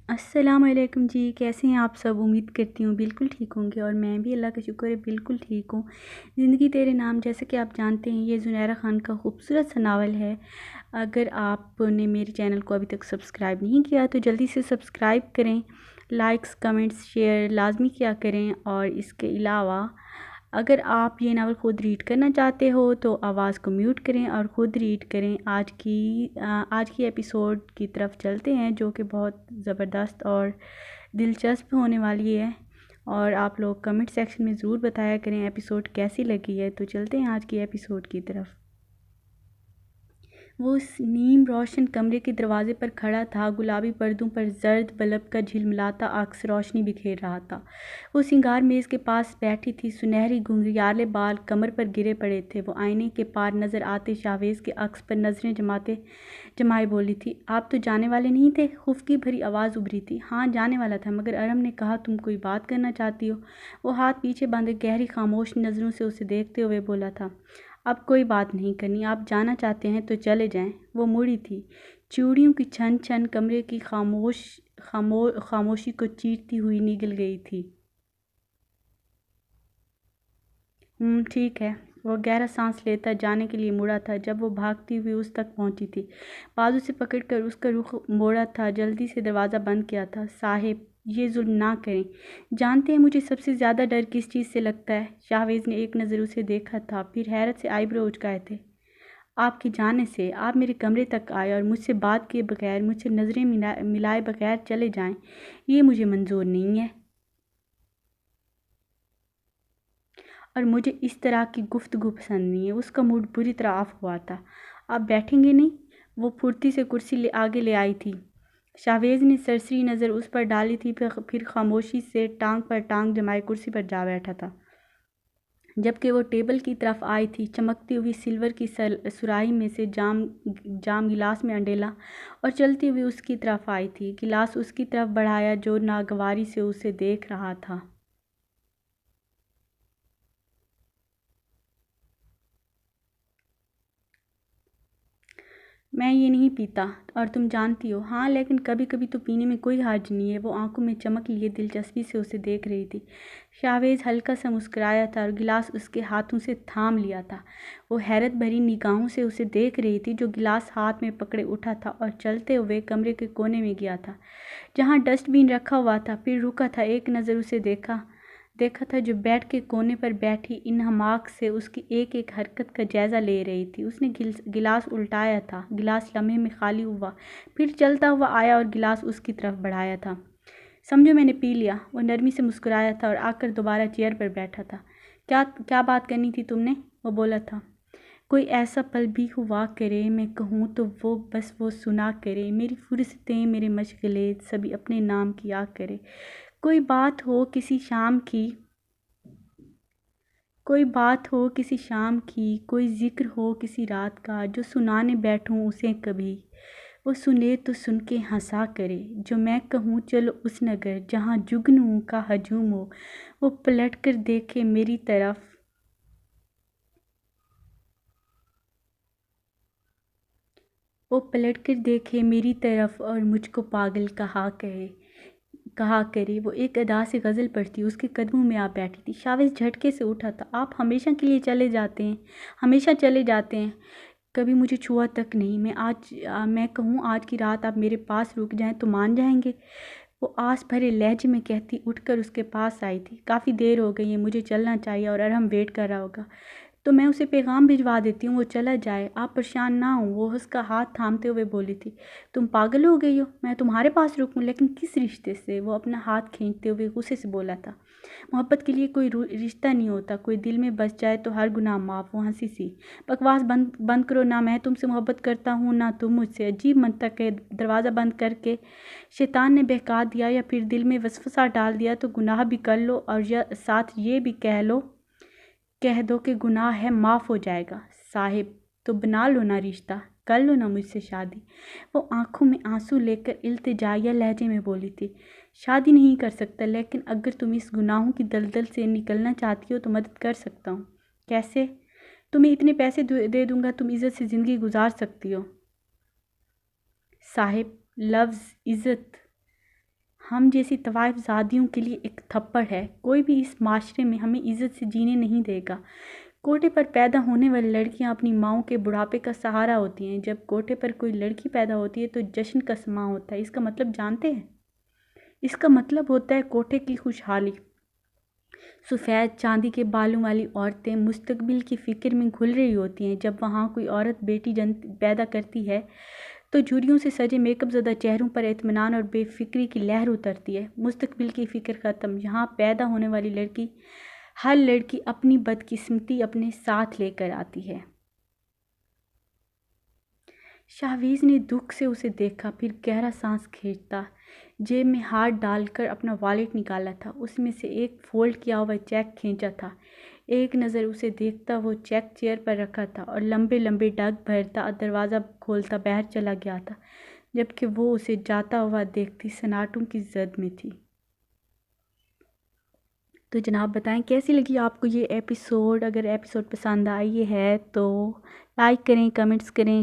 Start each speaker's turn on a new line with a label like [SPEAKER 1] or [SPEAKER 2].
[SPEAKER 1] السلام علیکم جی، کیسے ہیں آپ سب؟ امید کرتی ہوں بالکل ٹھیک ہوں گے، اور میں بھی اللہ کا شکر ہے بالکل ٹھیک ہوں۔ زندگی تیرے نام، جیسے کہ آپ جانتے ہیں، یہ زنیرہ خان کا خوبصورت سا ناول ہے۔ اگر آپ نے میرے چینل کو ابھی تک سبسکرائب نہیں کیا تو جلدی سے سبسکرائب کریں، لائکس کمنٹس شیئر لازمی کیا کریں، اور اس کے علاوہ اگر آپ یہ ناول خود ریڈ کرنا چاہتے ہو تو آواز کو میوٹ کریں اور خود ریڈ کریں۔ آج کی ایپیسوڈ کی طرف چلتے ہیں، جو کہ بہت زبردست اور دلچسپ ہونے والی ہے، اور آپ لوگ کمنٹ سیکشن میں ضرور بتایا کریں ایپیسوڈ کیسی لگی ہے۔ تو چلتے ہیں آج کی ایپیسوڈ کی طرف۔ وہ اس نیم روشن کمرے کے دروازے پر کھڑا تھا، گلابی پردوں پر زرد بلب کا جھلملاتا عکس روشنی بکھیر رہا تھا۔ وہ سنگار میز کے پاس بیٹھی تھی، سنہری گھنگریالے بال کمر پر گرے پڑے تھے۔ وہ آئینے کے پار نظر آتے شاہویز کے عکس پر نظریں جمائے بولی تھی، آپ تو جانے والے نہیں تھے؟ خفگی بھری آواز ابھری تھی۔ ہاں جانے والا تھا، مگر ارم نے کہا تم کوئی بات کرنا چاہتی ہو۔ وہ ہاتھ پیچھے باندھے گہری خاموش نظروں سے اسے دیکھتے ہوئے بولا تھا، اب کوئی بات نہیں کرنی، آپ جانا چاہتے ہیں تو چلے جائیں۔ وہ مڑی تھی، چوڑیوں کی چھن چھن کمرے کی خاموشی کو چیرتی ہوئی نگل گئی تھی۔ ٹھیک ہے۔ وہ گہرا سانس لیتا جانے کے لیے مڑا تھا جب وہ بھاگتی ہوئی اس تک پہنچی تھی۔ بازو سے پکڑ کر اس کا رخ موڑا تھا، جلدی سے دروازہ بند کیا تھا۔ صاحب یہ ظلم نہ کریں، جانتے ہیں مجھے سب سے زیادہ ڈر کس چیز سے لگتا ہے؟ شاہویز نے ایک نظر اسے دیکھا تھا، پھر حیرت سے آئی برو اچکائے تھے۔ آپ کے جانے سے، آپ میرے کمرے تک آئے اور مجھ سے بات کیے بغیر، مجھ سے نظریں ملائے بغیر چلے جائیں، یہ مجھے منظور نہیں ہے، اور مجھے اس طرح کی گفتگو پسند نہیں ہے۔ اس کا موڈ بری طرح آف ہوا تھا۔ آپ بیٹھیں گے نہیں؟ وہ پھرتی سے کرسی آگے لے آئی تھی۔ شاہویز نے سرسری نظر اس پر ڈالی تھی، پھر خاموشی سے ٹانگ پر ٹانگ جمائے کرسی پر جا بیٹھا تھا۔ جبکہ وہ ٹیبل کی طرف آئی تھی، چمکتی ہوئی سلور کی سراہی میں سے جام گلاس میں انڈیلا اور چلتی ہوئی اس کی طرف آئی تھی، گلاس اس کی طرف بڑھایا جو ناگواری سے اسے دیکھ رہا تھا۔ میں یہ نہیں پیتا، اور تم جانتی ہو۔ ہاں لیکن کبھی کبھی تو پینے میں کوئی حرج نہیں ہے۔ وہ آنکھوں میں چمک لیے دلچسپی سے اسے دیکھ رہی تھی۔ شاہویز ہلکا سا مسکرایا تھا اور گلاس اس کے ہاتھوں سے تھام لیا تھا۔ وہ حیرت بھری نگاہوں سے اسے دیکھ رہی تھی جو گلاس ہاتھ میں پکڑے اٹھا تھا اور چلتے ہوئے کمرے کے کونے میں گیا تھا جہاں ڈسٹ بین رکھا ہوا تھا، پھر رکا تھا، ایک نظر اسے دیکھا تھا جو بیڈ کے کونے پر بیٹھی انہماک سے اس کی ایک ایک حرکت کا جائزہ لے رہی تھی۔ اس نے گلاس الٹایا تھا، گلاس لمحے میں خالی ہوا، پھر چلتا ہوا آیا اور گلاس اس کی طرف بڑھایا تھا۔ سمجھو میں نے پی لیا۔ وہ نرمی سے مسکرایا تھا اور آ کر دوبارہ چیئر پر بیٹھا تھا۔ کیا بات کرنی تھی تم نے؟ وہ بولا تھا۔ کوئی ایسا پل بھی ہوا کرے، میں کہوں تو وہ سنا کرے، میری فرصتیں میرے مشغلے سبھی اپنے نام کیا کرے۔ کوئی بات ہو کسی شام کی، کوئی ذکر ہو کسی رات کا، جو سنانے بیٹھوں اسے کبھی، وہ سنے تو سن کے ہنسا کرے۔ جو میں کہوں چلو اس نگر جہاں جگنوں کا ہجوم ہو، وہ پلٹ کر دیکھے میری طرف اور مجھ کو پاگل کہا کرے۔ وہ ایک ادا سے غزل پڑھتی اس کے قدموں میں آ بیٹھی تھی۔ شاہویز جھٹکے سے اٹھا تھا۔ آپ ہمیشہ کے لیے ہمیشہ چلے جاتے ہیں، کبھی مجھے چھوا تک نہیں۔ میں کہوں آج کی رات آپ میرے پاس رک جائیں تو مان جائیں گے؟ وہ آس بھرے لہجے میں کہتی اٹھ کر اس کے پاس آئی تھی۔ کافی دیر ہو گئی ہے، مجھے چلنا چاہیے اور ارحم ویٹ کر رہا ہوگا، تو میں اسے پیغام بھجوا دیتی ہوں، وہ چلا جائے، آپ پریشان نہ ہوں۔ وہ اس کا ہاتھ تھامتے ہوئے بولی تھی، تم پاگل ہو گئی ہو؟ میں تمہارے پاس رکوں لیکن کس رشتے سے؟ وہ اپنا ہاتھ کھینچتے ہوئے غصے سے بولا تھا، محبت کے لیے کوئی رشتہ نہیں ہوتا، کوئی دل میں بس جائے تو ہر گناہ معاف۔ وہ ہنسی سی، بکواس بند کرو، نہ میں تم سے محبت کرتا ہوں نہ تم مجھ سے۔ عجیب منطق ہے، دروازہ بند کر کے شیطان نے بہکا دیا یا پھر دل میں وسوسہ ڈال دیا تو گناہ بھی کر لو اور ساتھ یہ بھی کہہ دو کہ گناہ ہے، معاف ہو جائے گا۔ صاحب تو بنا لو نا رشتہ، کر لو نا مجھ سے شادی۔ وہ آنکھوں میں آنسو لے کر التجائیہ لہجے میں بولی تھی، شادی نہیں کر سکتا، لیکن اگر تم اس گناہوں کی دلدل سے نکلنا چاہتی ہو تو مدد کر سکتا ہوں۔ کیسے؟ تمہیں اتنے پیسے دے دوں گا تم عزت سے زندگی گزار سکتی ہو۔ صاحب لفظ عزت ہم جیسی طوائف زادیوں کے لیے ایک تھپڑ ہے۔ کوئی بھی اس معاشرے میں ہمیں عزت سے جینے نہیں دے گا۔ کوٹے پر پیدا ہونے والی لڑکیاں اپنی ماؤں کے بڑھاپے کا سہارا ہوتی ہیں۔ جب کوٹے پر کوئی لڑکی پیدا ہوتی ہے تو جشن کا سماں ہوتا ہے۔ اس کا مطلب جانتے ہیں؟ اس کا مطلب ہوتا ہے کوٹے کی خوشحالی۔ سفید چاندی کے بالوں والی عورتیں مستقبل کی فکر میں گھل رہی ہوتی ہیں۔ جب وہاں کوئی عورت بیٹی پیدا کرتی ہے تو جھریوں سے سجے میک اپ زدہ چہروں پر اطمینان اور بے فکری کی لہر اترتی ہے۔ مستقبل کی فکر ختم۔ یہاں پیدا ہونے والی لڑکی، ہر لڑکی اپنی بدقسمتی اپنے ساتھ لے کر آتی ہے۔ شاہویز نے دکھ سے اسے دیکھا، پھر گہرا سانس کھینچا۔ جیب میں ہاتھ ڈال کر اپنا والیٹ نکالا تھا۔ اس میں سے ایک فولڈ کیا ہوا چیک کھینچا تھا۔ ایک نظر اسے دیکھتا وہ چیک چیئر پر رکھا تھا اور لمبے لمبے ڈگ بھرتا دروازہ کھولتا باہر چلا گیا تھا، جبکہ وہ اسے جاتا ہوا دیکھتی سناٹوں کی زد میں تھی۔ تو جناب بتائیں کیسی لگی آپ کو یہ ایپیسوڈ؟ اگر ایپیسوڈ پسند آئی ہے تو لائک کریں، کمنٹس کریں۔